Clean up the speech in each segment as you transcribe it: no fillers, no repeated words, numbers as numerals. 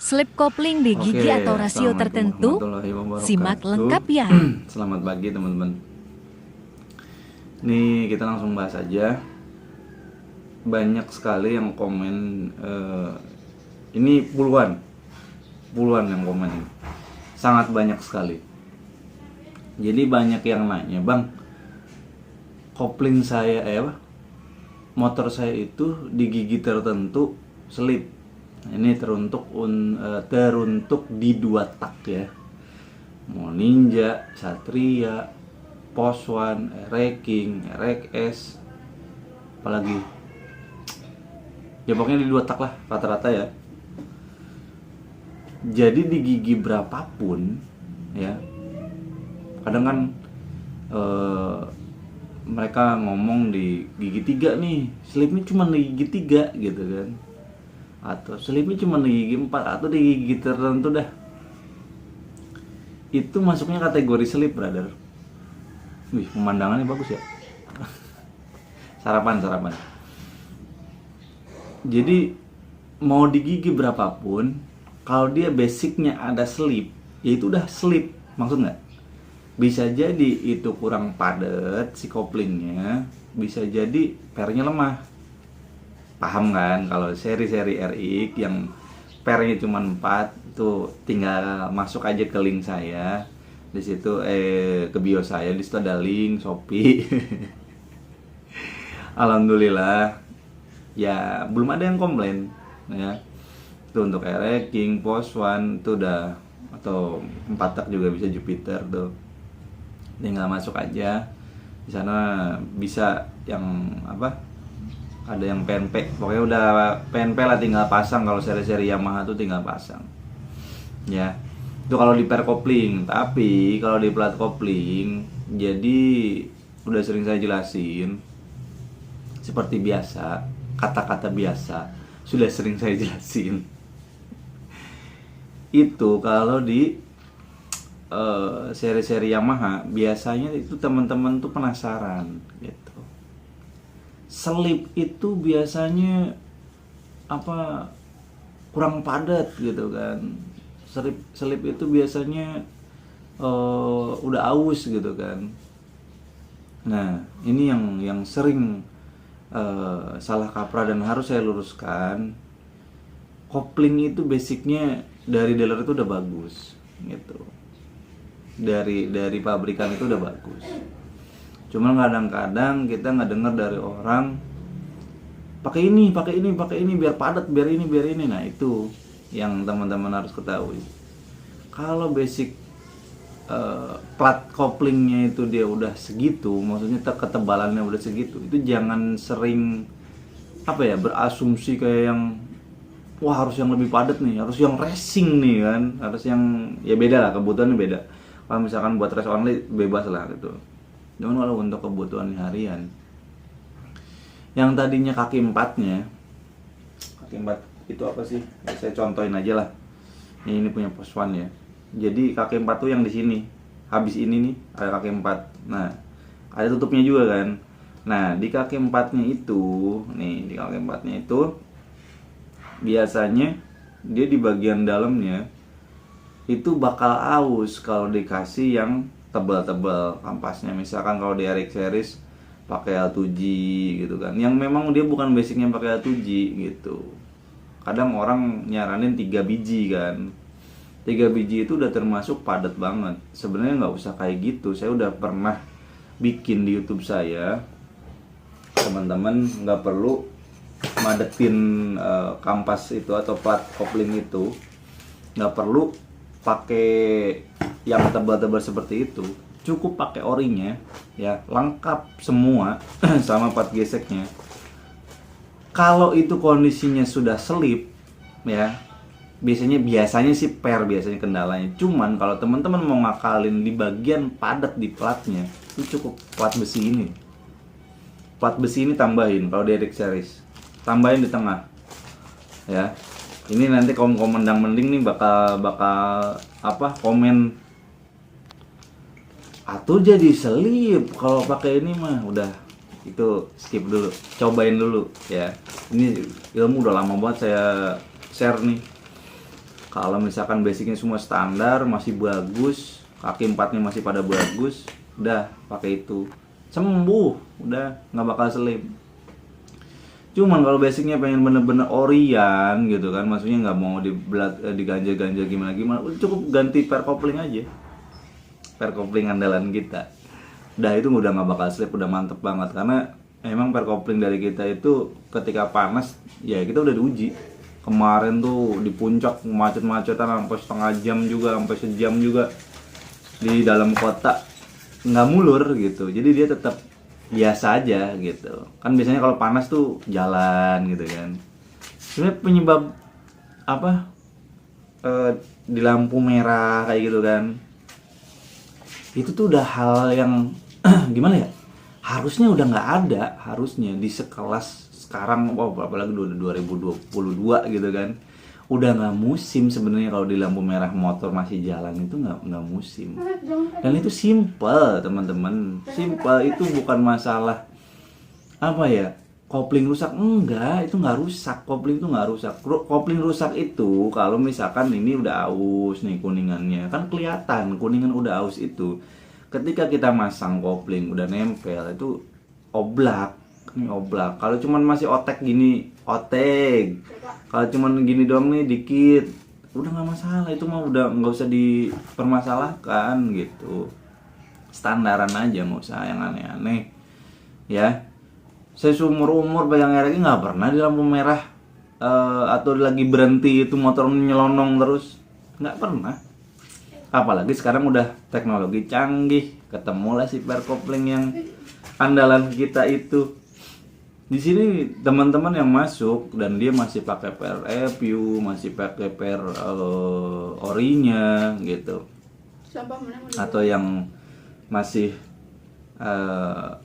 Slip kopling di Oke, gigi atau rasio Assalamualaikum tertentu? warahmatullahi wabarakatuh. Simak lengkap ya. Selamat pagi teman-teman. Nih kita langsung bahas aja. Banyak sekali yang komen, ini puluhan yang komen ini. Sangat banyak sekali. Jadi banyak yang nanya, bang, kopling saya, motor saya itu di gigi tertentu selip. Ini teruntuk di 2 tak ya. Mau Ninja, Satria, Poswan, Reking, RX, apalagi. Ya pokoknya di 2 tak lah rata-rata ya. Jadi di gigi berapapun ya. Kadang kan mereka ngomong di gigi 3 nih, slipnya cuma di gigi 3 gitu kan. Atau selipnya cuma di gigi 4 atau di gigi tertentu dah. Itu masuknya kategori selip, brother. Wih, pemandangannya bagus ya. Sarapan. Jadi mau di gigi berapapun, kalau dia basicnya ada selip, ya itu udah selip. Maksud nggak? Bisa jadi itu kurang padat si koplingnya, bisa jadi pernya lemah. Paham kan, kalau seri-seri RX yang pernya cuma 4 tuh tinggal masuk aja ke link saya di situ, ke bio saya, di situ ada link Shopee. Alhamdulillah ya belum ada yang komplain ya. Itu untuk RX, King, Post One itu udah, atau 4 tak juga bisa Jupiter tuh. Tinggal masuk aja di sana, bisa yang ada yang PNP, pokoknya udah PNP lah, tinggal pasang. Kalau seri-seri Yamaha tuh tinggal pasang ya. Itu kalau di per kopling. Tapi kalau di plat kopling, jadi udah sering saya jelasin, seperti biasa, kata-kata biasa sudah sering saya jelasin. Itu kalau di seri-seri Yamaha biasanya itu teman-teman tuh penasaran gitu. Selip itu biasanya kurang padat gitu kan. Selip itu biasanya udah aus gitu kan. Nah, ini yang sering salah kaprah dan harus saya luruskan. Kopling itu basicnya dari dealer itu udah bagus gitu. Dari pabrikan itu udah bagus. Cuman kadang-kadang kita nggak dengar dari orang, pakai ini biar padat, biar ini. Nah itu yang teman-teman harus ketahui. Kalau basic plat koplingnya itu dia udah segitu, maksudnya ketebalannya udah segitu, itu jangan sering berasumsi kayak yang wah harus yang lebih padat nih, harus yang racing nih kan, harus yang, ya beda lah, kebutuhannya beda. Kalau misalkan buat race only bebas lah gitu. Cuman kalau untuk kebutuhan harian, yang tadinya kaki 4-nya, kaki 4 itu apa sih? Ya, saya contohin aja lah. Ini punya Post One ya. Jadi kaki 4 tuh yang di sini. Habis ini nih ada kaki 4. Nah, ada tutupnya juga kan. Nah, di kaki 4-nya itu, nih di kaki 4-nya itu biasanya dia di bagian dalamnya itu bakal aus kalau dikasih yang tebal-tebal kampasnya. Misalkan kalau di RX series pakai L2G gitu kan, yang memang dia bukan basicnya pakai L2G gitu. Kadang orang nyaranin 3 biji kan. 3 biji itu udah termasuk padat banget. Sebenarnya nggak usah kayak gitu. Saya udah pernah bikin di YouTube saya. Teman-teman nggak perlu madetin kampas itu atau plat kopling itu. Nggak perlu pakai yang tebal-tebal seperti itu, cukup pakai orinya ya, lengkap semua sama part geseknya. Kalau itu kondisinya sudah selip ya, biasanya sih biasanya kendalanya. Cuman kalau teman-teman mau ngakalin di bagian padat di platnya, itu cukup plat besi ini tambahin. Kalau di RX series tambahin di tengah ya. Ini nanti kaum mendang mending nih bakal komen, atau jadi selip kalau pakai ini mah. Udah, itu skip dulu, cobain dulu ya. Ini ilmu udah lama banget saya share nih. Kalau misalkan basicnya semua standar, masih bagus, kaki empatnya masih pada bagus, udah pakai itu sembuh, udah nggak bakal selip. Cuman kalau basicnya pengen bener-bener orian gitu kan, maksudnya nggak mau diganja-ganja gimana, cukup ganti per kopling aja, per kopling andalan kita. Udah itu udah nggak bakal slip, udah mantep banget, karena emang per kopling dari kita itu ketika panas ya kita udah diuji. Kemarin tuh di puncak macet-macetan sampai setengah jam juga, sampai sejam juga di dalam kota, nggak mulur gitu, jadi dia tetap biasa aja gitu kan. Biasanya kalau panas tuh jalan gitu kan. Sebenarnya penyebab apa di lampu merah kayak gitu kan, itu tuh udah hal yang gimana ya, harusnya udah nggak ada, harusnya di sekelas sekarang, apalagi udah 2022 gitu kan, udah nggak musim sebenarnya kalau di lampu merah motor masih jalan, itu nggak musim. Dan itu simple teman-teman, simple, itu bukan masalah apa ya, kopling rusak, enggak, itu nggak rusak, kopling itu nggak rusak. Kopling rusak itu kalau misalkan ini udah aus nih kuningannya, kan kelihatan kuningan udah aus itu. Ketika kita masang kopling udah nempel, itu oblak, ini oblak. Kalau cuman masih otek gini, otek. Kalau cuman gini doang nih dikit, udah nggak masalah, itu mah udah nggak usah dipermasalahkan gitu. Standaran aja, nggak usah yang aneh-aneh ya. Saya seumur umur pegang lagi nggak pernah di lampu merah atau lagi berhenti itu motor nyelonong terus, nggak pernah. Apalagi sekarang udah teknologi canggih, ketemulah si per kopling yang andalan kita itu. Di sini teman-teman yang masuk dan dia masih pakai per EPU, masih pakai per orinya gitu, atau yang masih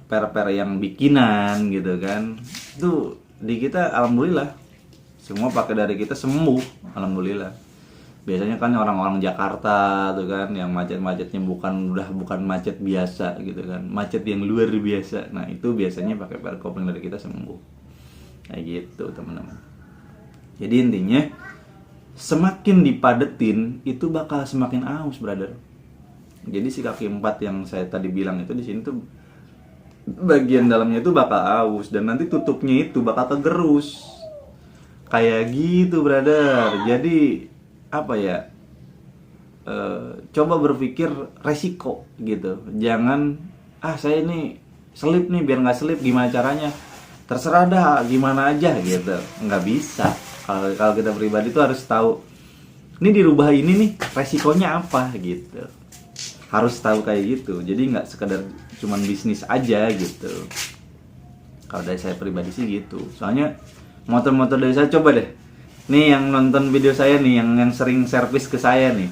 per yang bikinan gitu kan, itu di kita alhamdulillah semua pakai dari kita sembuh, alhamdulillah. Biasanya kan orang-orang Jakarta tuh kan yang macet-macetnya bukan macet biasa gitu kan, macet yang luar biasa. Nah itu biasanya pakai per kopling dari kita sembuh, kayak gitu teman-teman. Jadi intinya semakin dipadetin itu bakal semakin aus, brother. Jadi si kaki empat yang saya tadi bilang itu, di sini tuh bagian dalamnya itu bakal aus, dan nanti tutupnya itu bakal kegerus kayak gitu, brother. Jadi apa ya, coba berpikir resiko gitu. Jangan saya ini selip nih, biar nggak selip gimana caranya, terserah dah gimana aja gitu, nggak bisa. Kalau kita pribadi tuh harus tahu ini dirubah ini nih resikonya apa gitu, harus tahu kayak gitu. Jadi nggak sekedar cuman bisnis aja gitu. Kalau dari saya pribadi sih gitu. Soalnya motor-motor dari saya, coba deh nih yang nonton video saya nih, yang sering servis ke saya nih,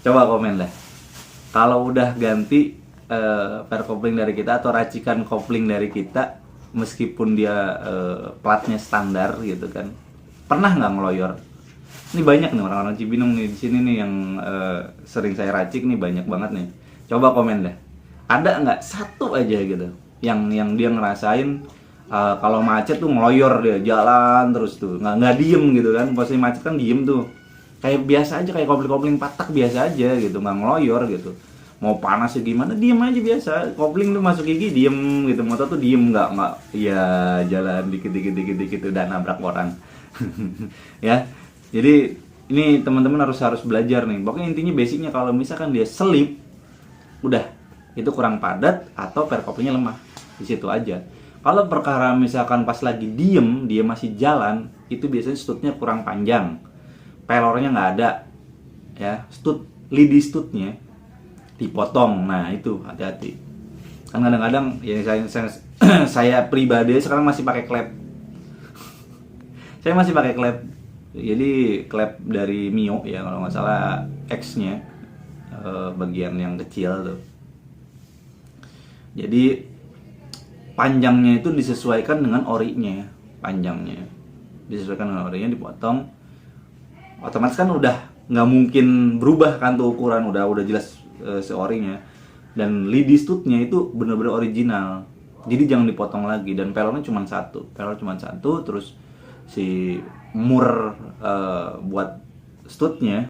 coba komen dah kalau udah ganti per kopling dari kita atau racikan kopling dari kita, meskipun dia platnya standar gitu kan, pernah nggak ngeloyor? Ini banyak nih orang-orang Cibinong nih di sini nih yang sering saya racik nih, banyak banget nih. Coba komen dah, ada nggak satu aja gitu yang dia ngerasain kalau macet tuh ngeloyor, dia jalan terus tuh, nggak diem gitu kan. Pasti macet kan diem tuh, kayak biasa aja, kayak kopling patak biasa aja gitu, nggak ngeloyor gitu. Mau panas ya gimana, diem aja biasa. Kopling tuh masuk gigi diem gitu, motor tuh diem, nggak ya jalan dikit udah nabrak orang. Ya, jadi ini teman-teman harus belajar nih. Pokoknya intinya basicnya, kalau misalkan dia selip, udah itu kurang padat atau per koplingnya lemah, di situ aja. Kalau perkara misalkan pas lagi diem, dia masih jalan, itu biasanya stutnya kurang panjang, pelornya nggak ada, ya, lidi stutnya dipotong. Nah itu hati-hati. Kan kadang-kadang ya saya pribadi sekarang masih pakai klep. Saya masih pakai klep. Jadi klep dari Mio ya kalau nggak salah, X-nya bagian yang kecil tuh. Jadi panjangnya itu disesuaikan dengan orinya, panjangnya disesuaikan dengan orinya, dipotong. Otomatis kan udah nggak mungkin berubah kan tuh ukuran, udah jelas seorinya. Dan lidi stutnya itu bener-bener original, jadi jangan dipotong lagi. Dan pelornya cuma satu, terus si mur buat stutnya